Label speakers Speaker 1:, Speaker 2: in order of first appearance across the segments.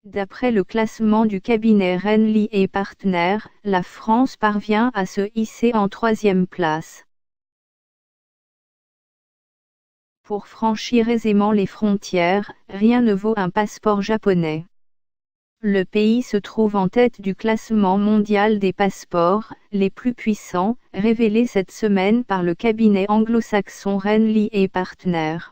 Speaker 1: D'après le classement du cabinet Renly et Partners, la France parvient à se hisser en 3e place. Pour franchir aisément les frontières, rien ne vaut un passeport japonais. Le pays se trouve en tête du classement mondial des passeports les plus puissants, révélé cette semaine par le cabinet anglo-saxon Renly et Partners.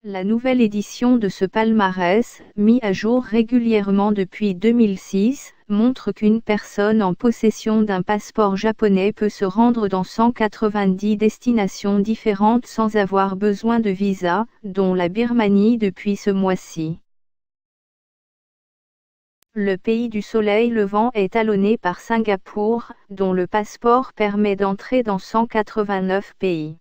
Speaker 1: La nouvelle édition de ce palmarès, mis à jour régulièrement depuis 2006, montre qu'une personne en possession d'un passeport japonais peut se rendre dans 190 destinations différentes sans avoir besoin de visa, dont la Birmanie depuis ce mois-ci. Le pays du soleil levant est talonné par Singapour, dont le passeport permet d'entrer dans 189 pays.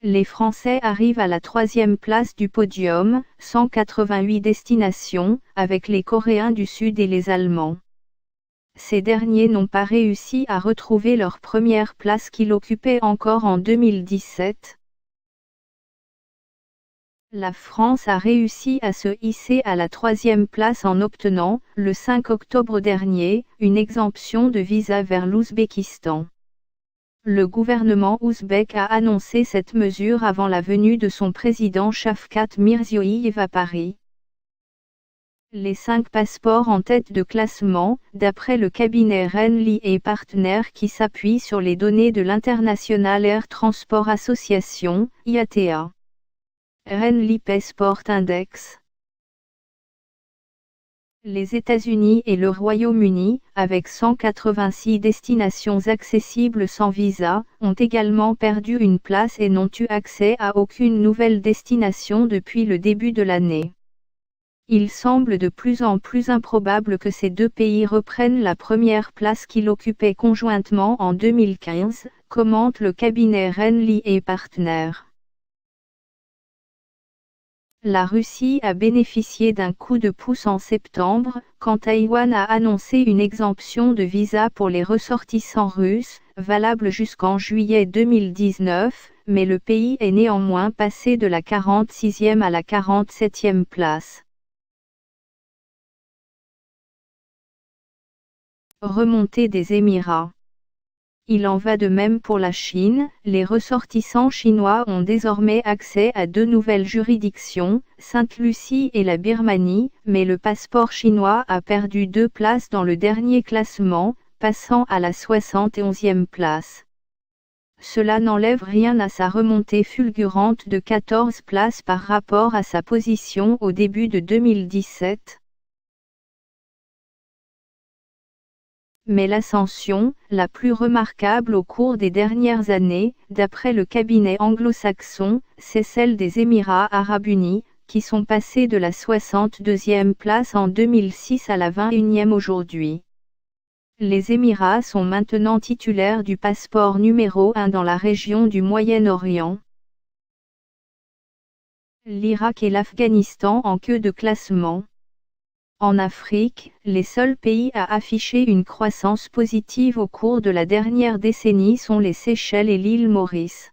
Speaker 1: Les Français arrivent à la 3e place du podium, 188 destinations, avec les Coréens du Sud et les Allemands. Ces derniers n'ont pas réussi à retrouver leur première place qu'ils occupaient encore en 2017. La France a réussi à se hisser à la 3e place en obtenant, le 5 octobre dernier, une exemption de visa vers l'Ouzbékistan. Le gouvernement ouzbek a annoncé cette mesure avant la venue de son président Shavkat Mirziyoyev à Paris. Les 5 passeports en tête de classement, d'après le cabinet Renly et Partners qui s'appuie sur les données de l'International Air Transport Association, IATA. Renly Passport Index. Les États-Unis et le Royaume-Uni, avec 186 destinations accessibles sans visa, ont également perdu une place et n'ont eu accès à aucune nouvelle destination depuis le début de l'année. Il semble de plus en plus improbable que ces deux pays reprennent la première place qu'ils occupaient conjointement en 2015, commente le cabinet Renly et Partners. La Russie a bénéficié d'un coup de pouce en septembre, quand Taïwan a annoncé une exemption de visa pour les ressortissants russes, valable jusqu'en juillet 2019, mais le pays est néanmoins passé de la 46e à la 47e place. Remontée des Émirats. Il en va de même pour la Chine, les ressortissants chinois ont désormais accès à 2 nouvelles juridictions, Sainte-Lucie et la Birmanie, mais le passeport chinois a perdu 2 places dans le dernier classement, passant à la 71e place. Cela n'enlève rien à sa remontée fulgurante de 14 places par rapport à sa position au début de 2017. Mais l'ascension, la plus remarquable au cours des dernières années, d'après le cabinet anglo-saxon, c'est celle des Émirats arabes unis, qui sont passés de la 62e place en 2006 à la 21e aujourd'hui. Les Émirats sont maintenant titulaires du passeport numéro 1 dans la région du Moyen-Orient. L'Irak et l'Afghanistan en queue de classement. En Afrique, les seuls pays à afficher une croissance positive au cours de la dernière décennie sont les Seychelles et l'île Maurice.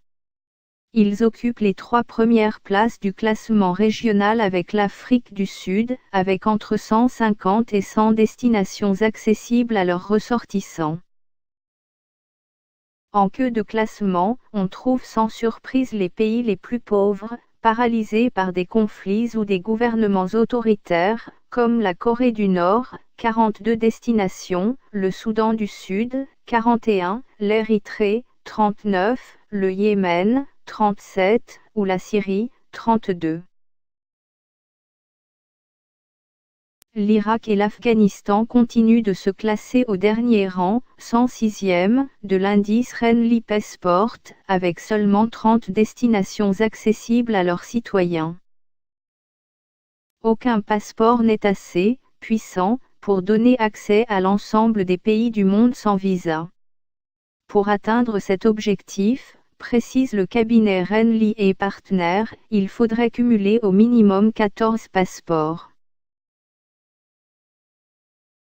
Speaker 1: Ils occupent les 3 premières places du classement régional avec l'Afrique du Sud, avec entre 150 et 100 destinations accessibles à leurs ressortissants. En queue de classement, on trouve sans surprise les pays les plus pauvres, paralysés par des conflits ou des gouvernements autoritaires, comme la Corée du Nord, 42 destinations, le Soudan du Sud, 41, l'Érythrée, 39, le Yémen, 37, ou la Syrie, 32. L'Irak et l'Afghanistan continuent de se classer au dernier rang, 106e, de l'indice Renly Passport, avec seulement 30 destinations accessibles à leurs citoyens. Aucun passeport n'est assez puissant pour donner accès à l'ensemble des pays du monde sans visa. Pour atteindre cet objectif, précise le cabinet Renly et Partners, il faudrait cumuler au minimum 14 passeports.